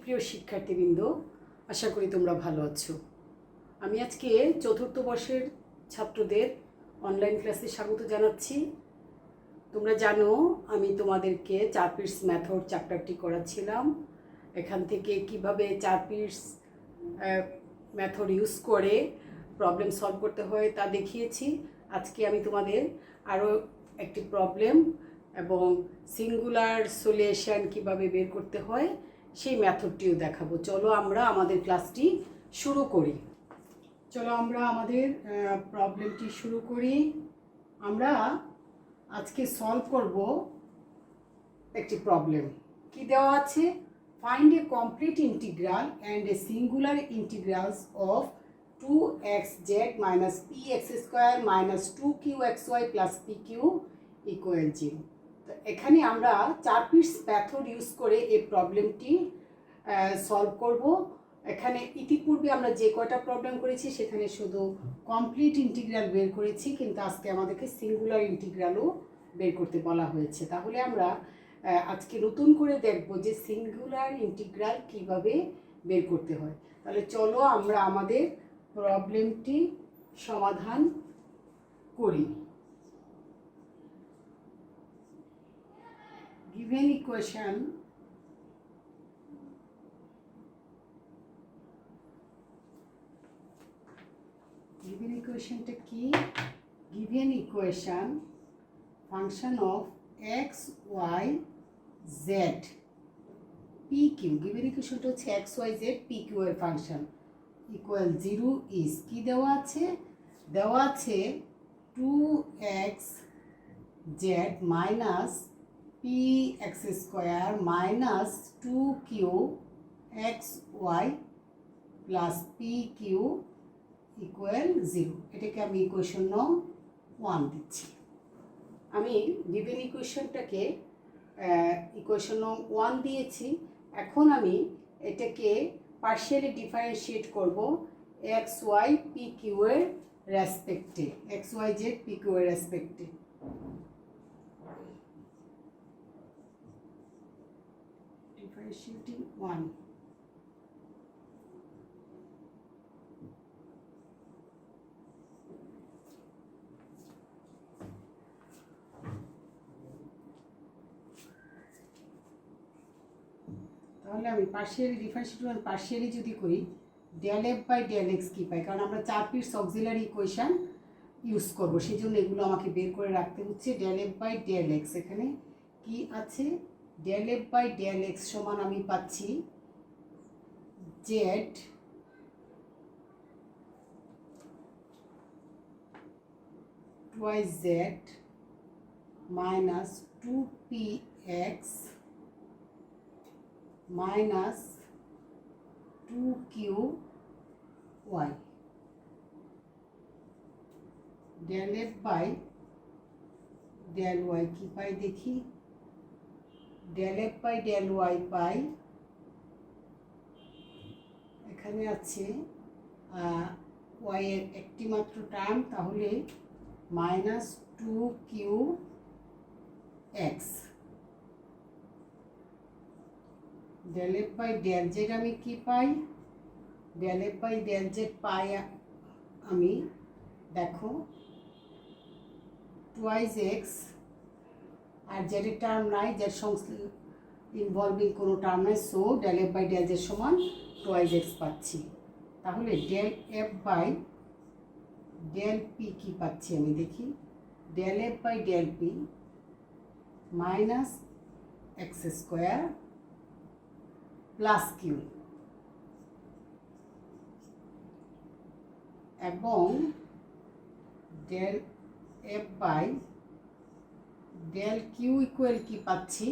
প্রিয় শিক্ষার্থীবৃন্দ, আশা করি তোমরা ভালো আছো। আমি আজকে চতুর্থ বর্ষের ছাত্রদের অনলাইন ক্লাসে স্বাগত জানাচ্ছি। তোমরা জানো আমি তোমাদেরকে 4 পিটস মেথড চ্যাপ্টারটি করাচ্ছিলাম। এখান থেকে কিভাবে 4 পিটস মেথড ইউজ করে প্রবলেম সলভ করতে হয় তা দেখিয়েছি। আজকে আমি তোমাদের আরও একটি প্রবলেম এবং সিঙ্গুলার সলিউশন কিভাবে বের করতে হয় সেই মেথডটিও দেখাবো। চলো আমরা আমাদের ক্লাসটি শুরু করি। চলো আমরা আমাদের প্রবলেমটি শুরু করি। আমরা আজকে সলভ করব একটি প্রবলেম। কি দেওয়া আছে? Find a complete integral and a singular integrals of 2xz minus px square minus 2qxy plus pq equal 0। তো এখানে আমরা 4 পিটস মেথড ইউজ করে এই প্রবলেমটি সলভ করব। এখানে ইতিপূর্বে আমরা যে কয়টা প্রবলেম করেছি সেখানে শুধু কমপ্লিট ইন্টিগ্রাল বের করেছি, কিন্তু আজকে আমাদেরকে সিঙ্গুলার ইন্টিগ্রালও বের করতে বলা হয়েছে। তাহলে আমরা আজকে নতুন করে দেখব যে সিঙ্গুলার ইন্টিগ্রাল কিভাবে বের করতে হয়। তাহলে চলো আমরা আমাদের প্রবলেমটি সমাধান করি। given equationটা কি? given equation function of x y z pq, given equationটা হচ্ছে x y z pq এর ফাংশন ইকুয়াল 0 ইজ কি দেওয়া আছে? দেওয়া আছে 2x z minus px square minus 2q xy plus pq equal 0। এটাকে আমি ইকুয়েশন নং 1 দিচ্ছি। আমি গিভেন ইকুয়েশনটাকে ইকুয়েশন নং 1 দিয়েছি। এখন আমি এটাকে পার্শিয়ালি ডিফারেন্সিয়েট করব এক্স ওয়াই পি কিউ এর রেসপেক্টে, x y z p q এর রেসপেক্টে। ডিফারেন্সিয়েটিং 1। তাহলে আমি পার্শিয়ালি ডিফারেন্সিয়েট পার্শিয়ালি যদি করি del f by del x কী পাই, কারণ আমরা 4 পিটস অক্সিলারি ইকুয়েশন ইউজ করবো, সেই জন্য এগুলো আমাকে বের করে রাখতে হচ্ছে। Del f by del x এখানে কি আছে? Del f by del x সমান আমি পাচ্ছি z twice z minus 2px minus 2qy del f by del y কি পাই দেখি? Del f by del y পাই, এখানে আছে ওয়াই এর একটি মাত্র টার্ম, তাহলে minus 2qx। Del f by del z আমি কি পাই? Del f by del z পাই আমি, দেখো টুয়াইস এক্স, আর জেডের টার্ম নাই, জেড ইনভলভিং কোনো টার্ম নাই, so del f by del z সমান টুয়াইস এক্স পাচ্ছি। তাহলে del f by del p কি পাচ্ছি আমি দেখি? Del f by del p minus x square plus q এবং del f by del q equal কি পাচ্ছি?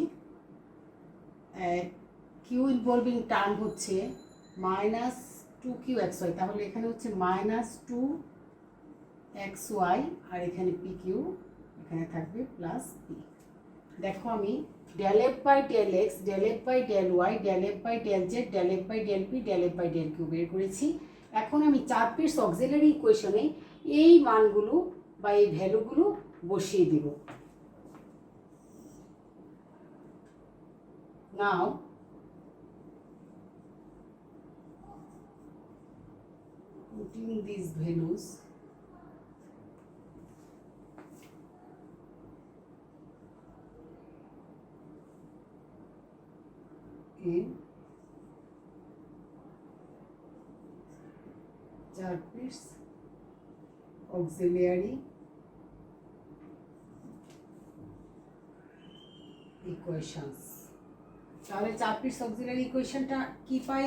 কিউ ইনভলভিং টার্ম হচ্ছে মাইনাস 2qxy, তাহলে এখানে হচ্ছে মাইনাস 2xy আর এখানে পি কিউ, এখানে থাকবে প্লাস পি। দেখো আমি del f by del x, del f by del y, del f by del z, del f by del p, del f by del q বের করেছি। এখন আমি 4 পিটস auxiliary ইকুয়েশনে এই মানগুলো বা এই ভ্যালুগুলো বসিয়ে দিব। নাও putting these values in Charpit's auxiliary equations. তাহলে চারপিস অক্সিলারি ইকুয়েশনটা কি পাই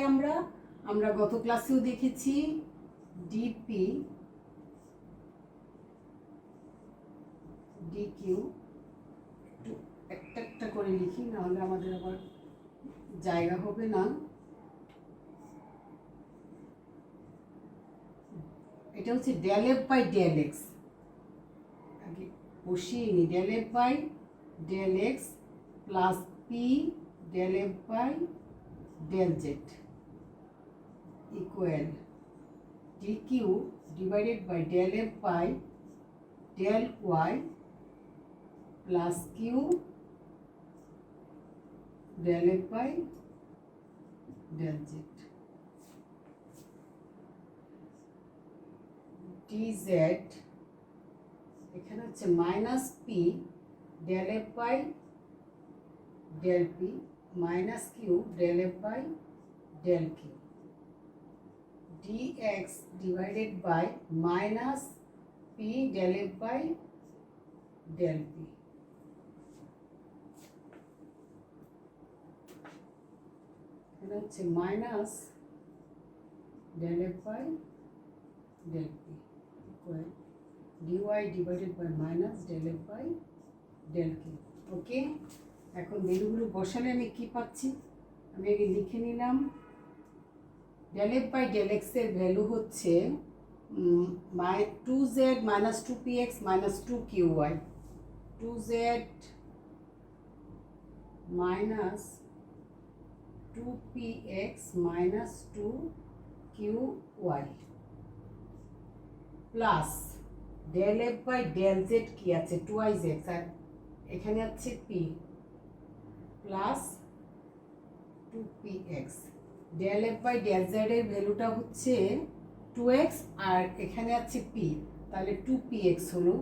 আমরা গত ক্লাসেও দেখেছি ডিপি ডিকিউ একটু একটা একটা করে লিখি, নাহলে আমাদের আবার জায়গা হবে না। এটা হচ্ছে del f by del x, আগে বসিয়ে নি, del f by del x plus p del f by del z equal dq divided by del f by del y plus q del f by del z dz এখানে হচ্ছে minus P del f by del p minus q del f by del q dx divided by minus p del f by del p and হচ্ছে minus del f by del p equal dy divided by minus del f by del q. ওকে, এখন ভ্যালুগুলো বসালে আমি কি পাচ্ছি, আমি আগে লিখে নিলাম। Del f by del x এর ভ্যালু হচ্ছে 2z minus 2px minus 2qy, 2z minus 2px minus 2qy plus del f by del z কি আছে 2iz, আর এখানে আছে p plus 2px, del f by del z এর ভ্যালুটা হচ্ছে 2x আর এখানে আছে p, তাহলে 2px হলো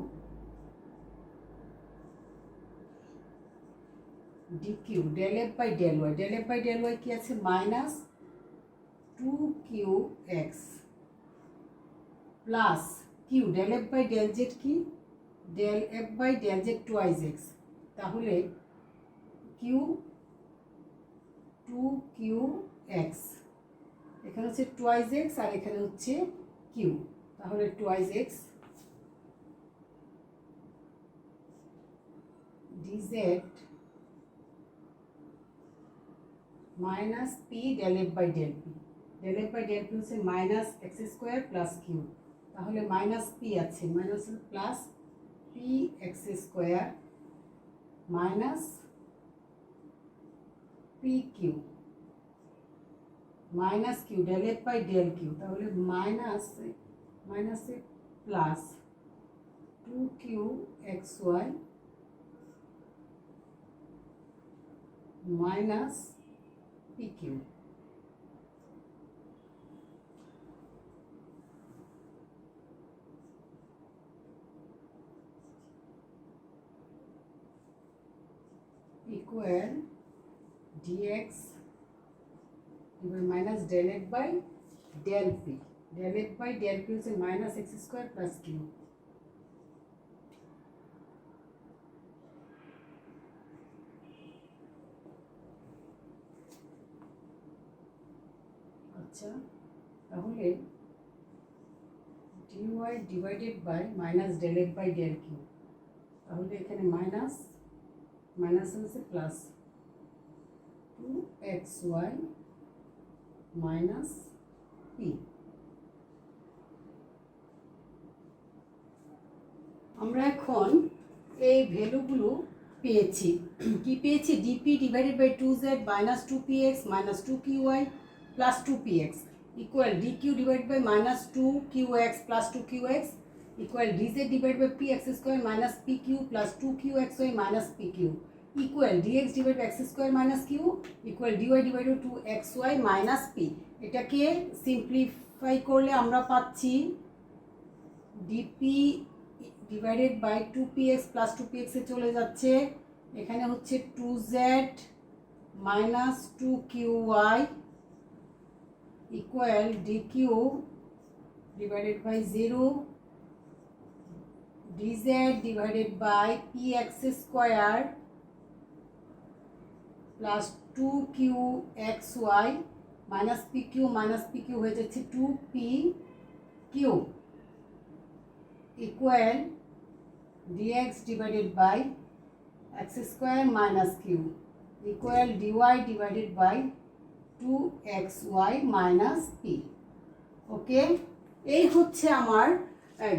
dq del f by del y, del f by del y কি আছে minus 2qx plus q del f by del z কি del f by del z 2iz, তাহলে q 2qx, এখানে হচ্ছে 2iz আর এখানে হচ্ছে q, তাহলে 2iz dz minus p del f by del p, del f by del p হচ্ছে minus x square plus q, তাহলে মাইনাস p আছে, minus plus p x square minus pq minus q del f by del q, তাহলে minus মাইনাসে plus 2qxy minus pq equal dx minus del f by del p, del f by del p হচ্ছে minus x square plus q. আচ্ছা, তাহলে dy divided by minus del f by del q, তাহলে এখানে minus minus হচ্ছে plus 2xy minus p, আমরা এখন এই ভ্যালুগুলো পেয়েছি, কি পেয়েছি dp divided by 2z minus 2px minus 2qy plus 2px equal DQ divided by minus 2qx plus 2qx equal dz divided by px square minus pq plus 2qxy minus pq equal dx divided by x square minus q equal dy divided by 2xy minus p, এটাকে simplify করলে আমরা পাচ্ছি dp divided by 2px plus 2px এ চলে যাচ্ছে, এখানে হচ্ছে 2z minus 2qy equal dq divided by 0 dz divided by px square plus 2qxy minus pq হয়ে যাচ্ছে 2pq equal dx divided by x square minus q equal dy divided by 2xy minus p। Okay, এই হচ্ছে আমার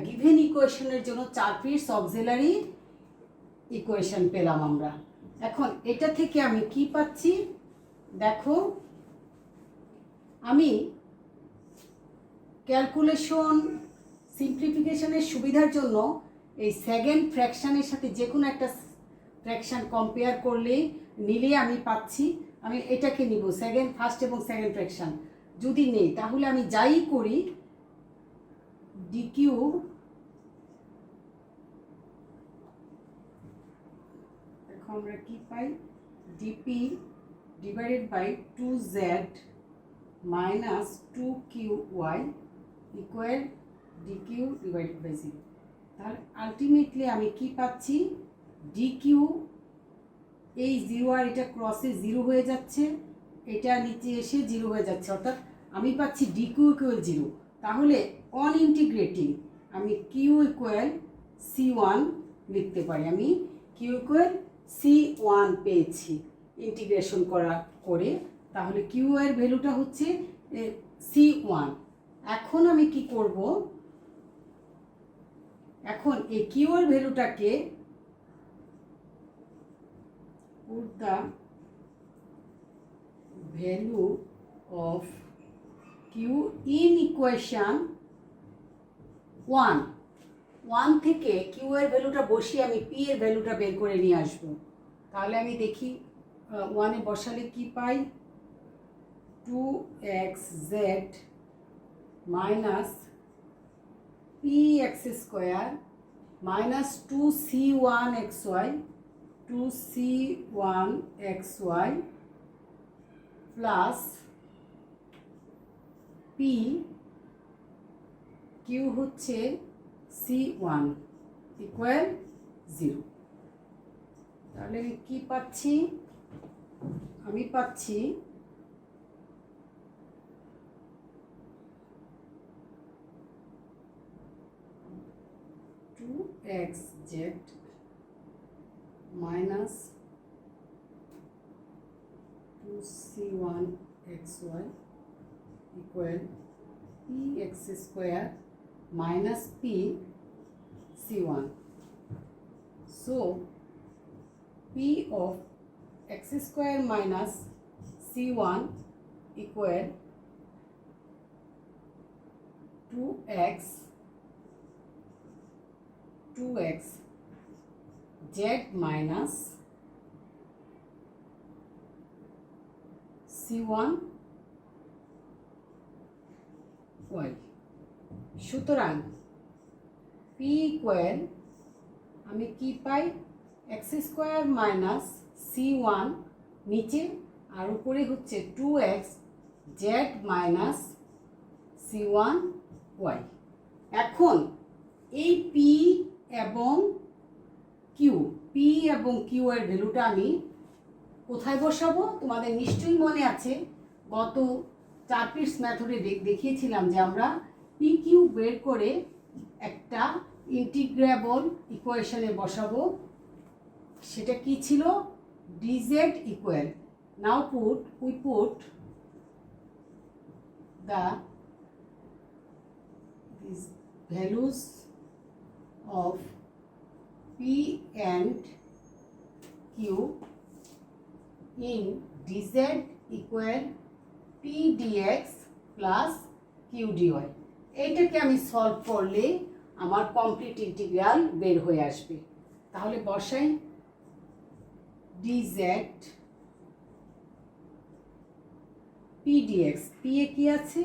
given ইকুয়েশনের জন্য 4 piece auxiliary equation পেলাম আমরা। এখন এটা থেকে আমি কি পাচ্ছি দেখো, আমি ক্যালকুলেশন সিম্পলিফিকেশনের সুবিধার জন্য এই সেকেন্ড ফ্র্যাকশানের সাথে যে কোনো একটা ফ্র্যাকশান কম্পেয়ার করলে নিলে আমি পাচ্ছি, আমি এটাকে নিব সেকেন্ড, ফার্স্ট এবং সেকেন্ড ফ্র্যাকশান যদি নেই তাহলে আমি যাই করি ডিকিউ দেখো আমরা কি পাই, d p divided by 2z minus 2qy equal DQ divided by 0। তাহলে আলটিমেটলি আমি কি পাচ্ছি, ডিকিউ এই 0 আর এটা ক্রসে 0 হয়ে যাচ্ছে, এটা নিচে এসে 0 হয়ে যাচ্ছে, অর্থাৎ আমি পাচ্ছি ডিকিউ ইকুয়াল 0। তাহলে অন ইন্টিগ্রেটিং আমি কিউ ইকুয়াল c1 লিখতে পারি, আমি কিউ ইকুয়াল c1 পেয়েছি ইন্টিগ্রেশন করে। তাহলে কিউ এর ভ্যালুটা হচ্ছে c1। এখন আমি কি করব, এখন এই কিউ এর ভ্যালুটাকে put the value of q in equation 1 থেকে কিউ এর ভ্যালুটা বসিয়ে আমি p এর ভ্যালুটা বের করে নিয়ে আসব। তাহলে আমি দেখি 1 এ বসালে কি পাই, 2xz minus px square minus 2c1xy 2c1xy plus p q হচ্ছে c1 ইকুয়াল 0। তাহলে আমি কি পাচ্ছি, আমি পাচ্ছি xz minus 2c1xy equal px square minus p c1. So p of x square minus c1 equal 2x z minus c1 y। সুতরাং p equal আমি কি পাই, এক্স স্কোয়ার মাইনাস c1 নিচে আর উপরে হচ্ছে 2x z minus c1 y। এখন এই p এবং Q এর ভ্যালুটা আমি কোথায় বসাবো, তোমাদের নিশ্চয়ই মনে আছে গত 4 পিস মেথডে দেখিয়েছিলাম যে আমরা পি কিউ বের করে একটা ইন্টিগ্রেবল ইকুয়েশনে বসাবো। সেটা কি ছিল, DZ equal, now we put the these values of p and q in dz equal p dx plus q dy। এইটাকে আমি সলভ করলে আমার কমপ্লিট ইন্টিগ্রাল বের হয়ে আসবে। তাহলে বসাই dz p dx, p এ কি আছে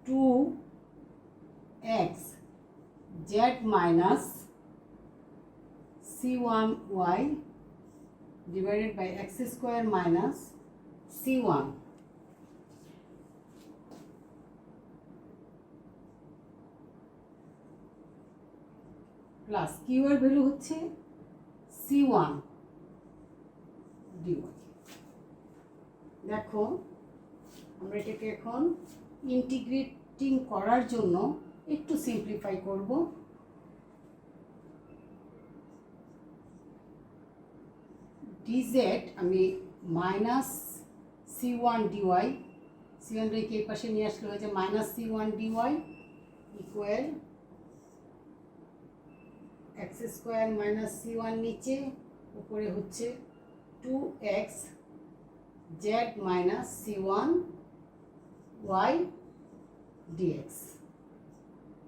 2x z minus c1y divided by x square minus c1 plus q এর ভ্যালু হচ্ছে c1 dy। দেখো আমরা এটাকে এখন ইন্টিগ্রেটিং করার জন্য একটু সিম্পলিফাই করব। dz আমি মাইনাস c1 dy, c1 রেখে এই পাশে নিয়ে আসলে হয়েছে minus c1 dy equal x square minus c1 নিচে, উপরে হচ্ছে 2x z minus c1 y dx।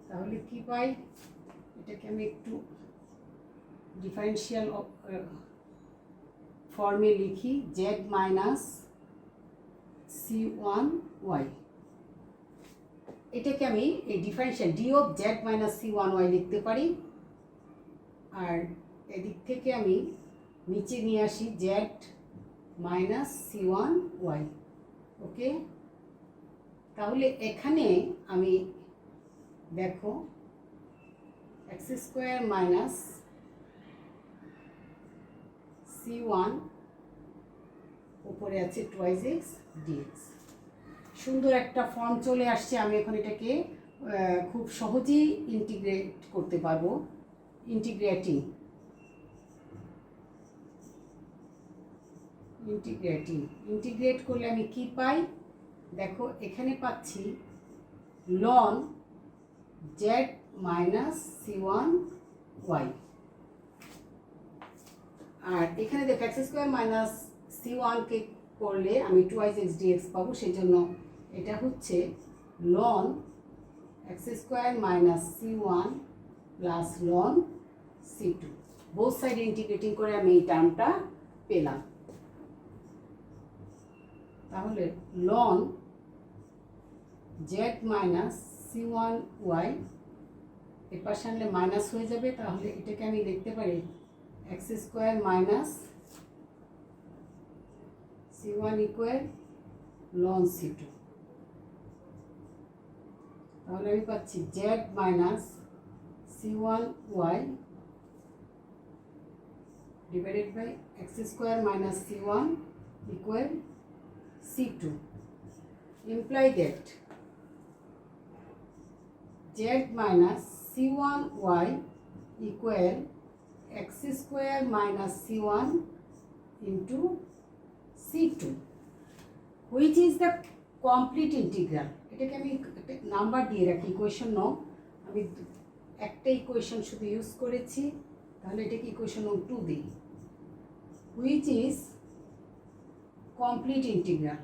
তাহলে কি পাই, এটাকে আমি একটু ডিফারেন্সিয়াল ফর্মে লিখি, z মাইনাস c1 y। এটাকে আমি এই differential d of z minus c1 y লিখতে পারি। আর এদিক থেকে আমি নিচে নিয়ে আসি z মাইনাস c1 y। ওকে, তাহলে এখানে আমি দেখো এক্স স্কোয়ার মাইনাস c1 উপরে আছে 2x dx। সুন্দর একটা ফর্ম চলে আসছে। আমি এখন এটাকে খুব সহজেই ইন্টিগ্রেট করতে পারবো। ইন্টিগ্রেট করলে আমি কি পাই, দেখো এখানে পাচ্ছি ln z minus c1 y। আর এখানে দেখো এক্স স্কোয়ার মাইনাস c1 কে করলে আমি 2x dx পাবো, সেই জন্য এটা হচ্ছে ln x square minus c1 plus ln c2। Both side integrating করে আমি এই টার্মটা পেলাম। তাহলে loan z minus c1 y এর পাশে আনলে মাইনাস হয়ে যাবে, তাহলে এটাকে আমি লিখতে পারি x square minus c1 equal ln c2। তাহলে আমি পাচ্ছি z minus c1 y divided by x square minus c1 equal c2, imply that z minus c1 y equal x square minus c1 into c2, which is the complete integral। এটাকে আমি number দিয়ে রাখি, equation no, আমি একটা equation শুধু use করেছি, তাহলে এটাকে ইকুয়েশন নো 2 দিই, which is complete integral।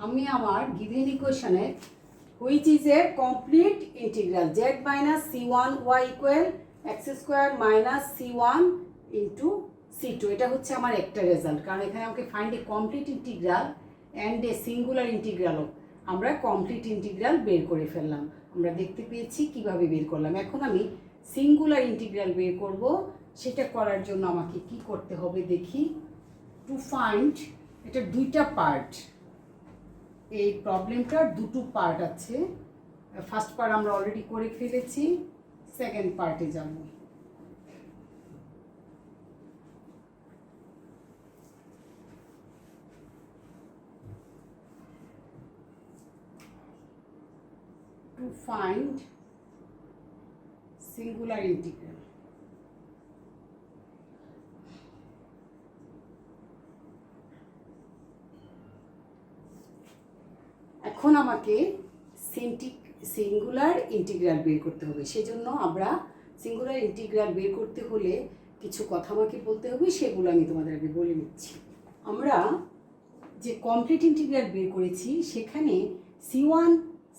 আমি আমার গিভেন ইকুয়েশনে which is a complete integral z minus c1 y equal x square minus c1 into c2, এটা হচ্ছে আমার একটা রেজাল্ট। কারণ এখানে আমাকে find a complete integral and a singular ইন্টিগ্রালও, আমরা কমপ্লিট ইন্টিগ্রাল বের করে ফেললাম। আমরা দেখতে পেয়েছি কিভাবে বের করলাম। এখন আমি সিঙ্গুলার ইন্টিগ্রাল বের করব। সেটা করার জন্য আমাকে কি করতে হবে দেখি। টু ফাইন্ড, এটা দুইটা পার্ট, এই প্রবলেমটার দুটো পার্ট আছে। ফার্স্ট পার্ট আমরা অলরেডি করে ফেলেছি, সেকেন্ড পার্টে যাব। To find singular integral. এখন আমাকে সিঙ্গুলার ইন্টিগ্রাল বের করতে হবে। সেজন্য আমরা সিঙ্গুলার ইন্টিগ্রাল বের করতে হলে কিছু কথা আমাকে বলতে হবে, সেগুলো আমি তোমাদের আগে বলে নিচ্ছি। আমরা যে কমপ্লিট ইন্টিগ্রাল বের করেছি সেখানে c1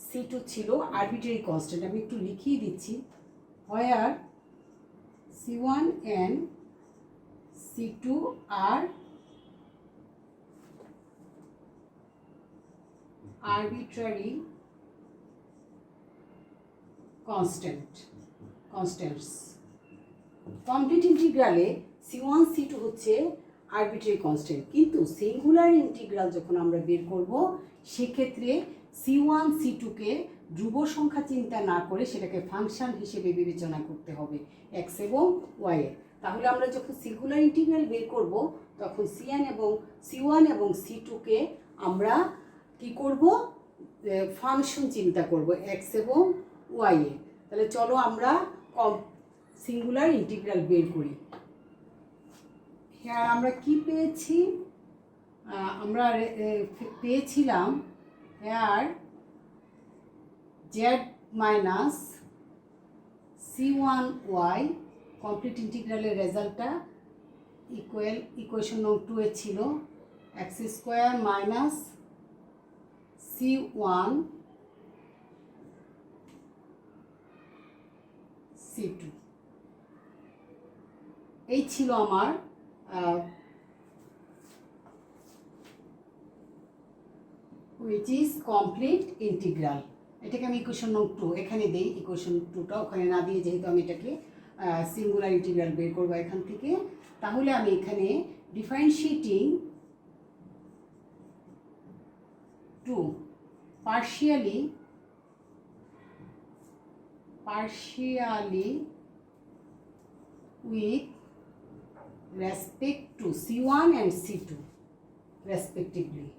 c2 ছিল আরবিট্রারি কনস্ট্যান্ট। আমি একটু লিখিয়ে দিচ্ছি, where c1 and c2 are arbitrary constants. Complete ইন্টিগ্রালে C1 C2 হচ্ছে আরবিট্রারি কনস্ট্যান্ট, কিন্তু সিঙ্গুলার ইন্টিগ্রাল যখন আমরা বের করব সেক্ষেত্রে C1 C2কে ধ্রুব সংখ্যা চিন্তা না করে সেটাকে ফাংশন হিসেবে বিবেচনা করতে হবে এক্স এবং ওয়াই এর। তাহলে আমরা যখন সিঙ্গুলার ইন্টিগ্রাল বের করব তখন C1 এবং C2কে আমরা কি করব, ফাংশন চিন্তা করব এক্স এবং ওয়াই এর। তাহলে চলো আমরা সিঙ্গুলার ইন্টিগ্রাল বের করি। হ্যাঁ, আমরা কি পেয়েছি, আমরা পেয়েছিলাম hair Z minus C1y complete ইন্টিগ্রালের রেজাল্টটা ইকুয়েশন নং 2 এ ছিল x square minus C1 C2। এই ছিল আমার which is complete integral। এটাকে আমি ইকুয়েশন নং 2 এখানে দেই, ইকুয়েশন 2টা ওখানে না দিয়ে যেহেতু আমি এটাকে সিঙ্গুলার ইন্টিগ্রাল বের করবো এখান থেকে, তাহলে আমি এখানে differentiating to partially with respect to C1 and C2 respectively,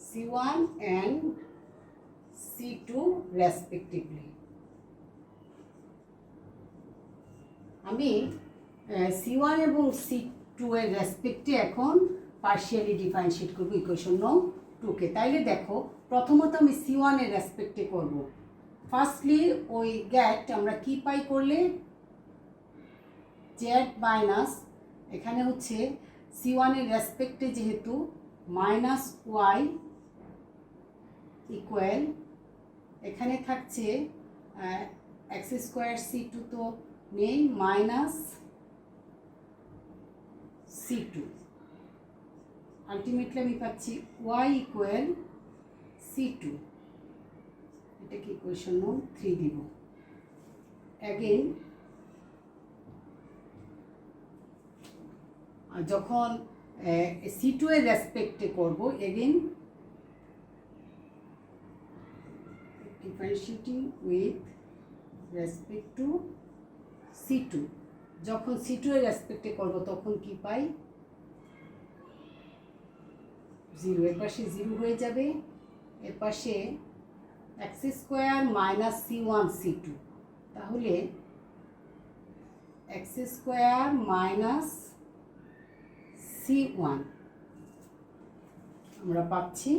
C1 and C2 respectively। আমি C1 এবং C2 এর রেসপেক্টে এখন পার্শিয়ালি ডিফারেন্সিয়েট করব ইকুয়েশন নং 2কে। তাইলে দেখো, প্রথমত আমি C1 এর রেসপেক্টে করব। ফার্স্টলি ওই গ্যাট আমরা কি পাই করলে জেড মাইনাস, এখানে হচ্ছে C1 এর রেসপেক্টে যেহেতু মাইনাস ওয়াই ইকুয়াল, এখানে থাকছে এক্স স্কোয়ার C2 তো নেই, মাইনাস C2। আলটিমেটলি আমি পাচ্ছি ওয়াই ইকুয়াল C2। এটাকে ইকুয়েশন নং 3 দিব। অ্যাগেন যখন C2 এর রেসপেক্টে করব, again differentiating with respect to C2, যখন C2 এর রেসপেক্টে করব তখন কি পাই, 0, এর পাশে 0 হয়ে যাবে, এর পাশে x square minus C1 C2, তাহলে এক্স স্কোয়ার মাইনাস C1 আমরা পাচ্ছি।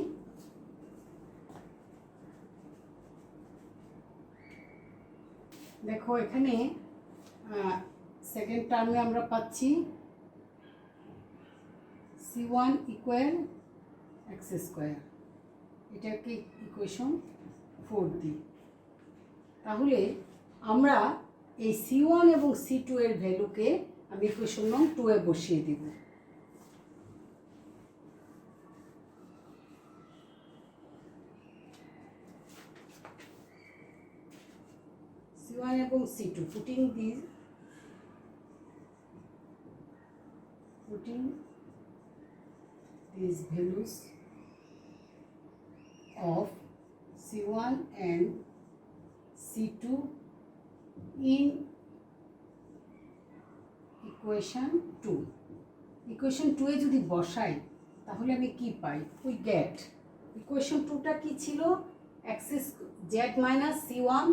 দেখো এখানে সেকেন্ড টার্মে আমরা পাচ্ছি C1 ইকুয়াল এক্স স্কোয়ার, এটাকে ইকুয়েশন 4 দিই। তাহলে আমরা এই C1 এবং C2 এর ভ্যালুকে আমি ইকুয়েশন নং 2 এ বসিয়ে দিব। C1 এবং C2 putting these values of C1 and C2 in equation 2। Equation 2 এ যদি বসাই তাহলে আমি কি পাই, উই গেট ইকুয়েশন 2টা কি ছিল, x Z minus C1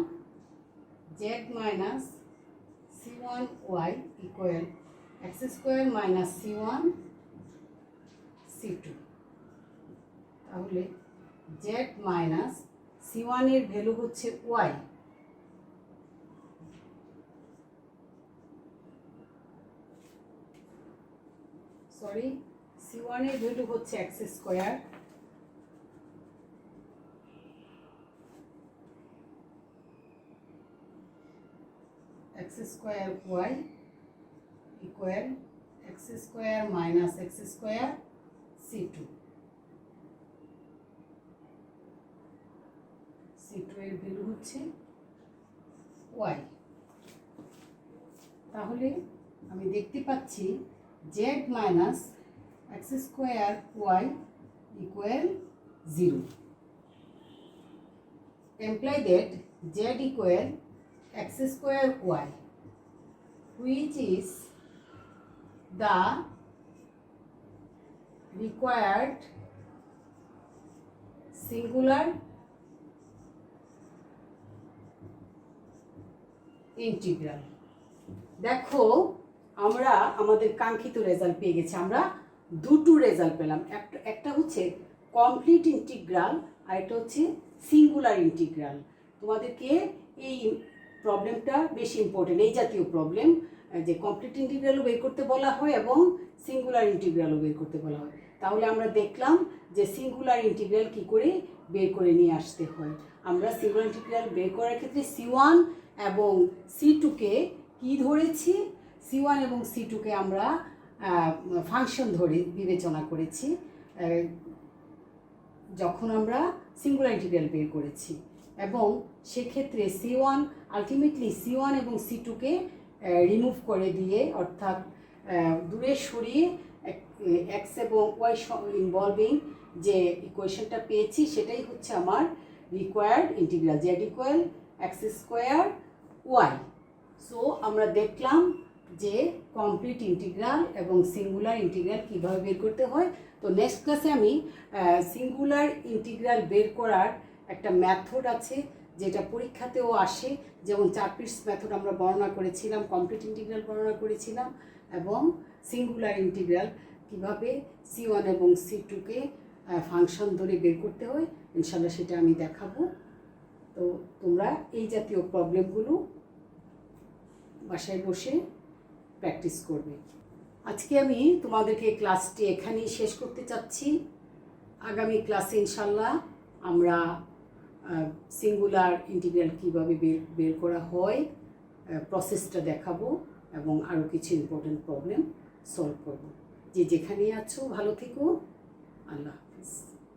y equal x square minus C1 C2। তাহলে জেড মাইনাস C1 এর ভ্যালু হচ্ছে y, সরি C1 এর ভ্যালু হচ্ছে x square y equal x square minus x square C2। C2 এর value হচ্ছে y। তাহলে আমি দেখতে পাচ্ছি z minus x square y equal 0, imply that z equal x square y, which is the required singular integral। দেখো আমরা আমাদের কাঙ্ক্ষিত রেজাল্ট পেয়ে গেছি। আমরা দুটো রেজাল্ট পেলাম, একটা হচ্ছে কমপ্লিট ইন্টিগ্রাল আর একটা হচ্ছে সিঙ্গুলার ইন্টিগ্রাল। তোমাদেরকে এই প্রবলেমটা বেশি ইম্পর্টেন্ট, এই জাতীয় প্রবলেম যে কমপ্লিট ইন্টিগ্রালও বের করতে বলা হয় এবং সিঙ্গুলার ইন্টিগ্রালও বের করতে বলা হয়। তাহলে আমরা দেখলাম যে সিঙ্গুলার ইন্টিগ্রাল কী করে বের করে নিয়ে আসতে হয়। আমরা সিঙ্গুলার ইন্টিগ্রাল বের করার ক্ষেত্রে C1 এবং C2কে কী ধরেছি, C1 এবং C2কে আমরা ফাংশন ধরে বিবেচনা করেছি যখন আমরা সিঙ্গুলার ইন্টিগ্রাল বের করেছি, এবং সেক্ষেত্রে আলটিমেটলি C1 এবং C2কে রিমুভ করে দিয়ে, অর্থাৎ দূরে সরিয়ে x এবং y ইনভলভিং যে ইকুয়েশনটা পেয়েছি সেটাই হচ্ছে আমার রিকোয়ার্ড ইন্টিগ্রাল, z ইকুয়াল এক্স স্কোয়ার ওয়াই। সো আমরা দেখলাম যে কমপ্লিট ইন্টিগ্রাল এবং সিঙ্গুলার ইন্টিগ্রাল কীভাবে বের করতে হয়। তো নেক্সট ক্লাসে আমি সিঙ্গুলার ইন্টিগ্রাল বের করার একটা মেথড আছে যেটা পরীক্ষাতেও আসে, যেমন 4 পিস মেথড আমরা বর্ণনা করেছিলাম, কমপ্লিট ইন্টিগ্রাল বর্ণনা করেছিলাম, এবং সিঙ্গুলার ইন্টিগ্রাল কীভাবে C1 এবং C2কে ফাংশন ধরে বের করতে হয়, ইনশাল্লাহ সেটা আমি দেখাবো। তো তোমরা এই জাতীয় প্রবলেমগুলো বাসায় বসে প্র্যাকটিস করবে। আজকে আমি তোমাদেরকে ক্লাসটি এখানেই শেষ করতে চাচ্ছি। আগামী ক্লাসে ইনশাল্লাহ আমরা সিঙ্গুলার ইন্টিগ্রাল কীভাবে বের করা হয় প্রসেসটা দেখাবো এবং আরও কিছু ইম্পর্টেন্ট প্রবলেম সলভ করব। যে যেখানেই আছো ভালো থেকো, আল্লাহ হাফিজ।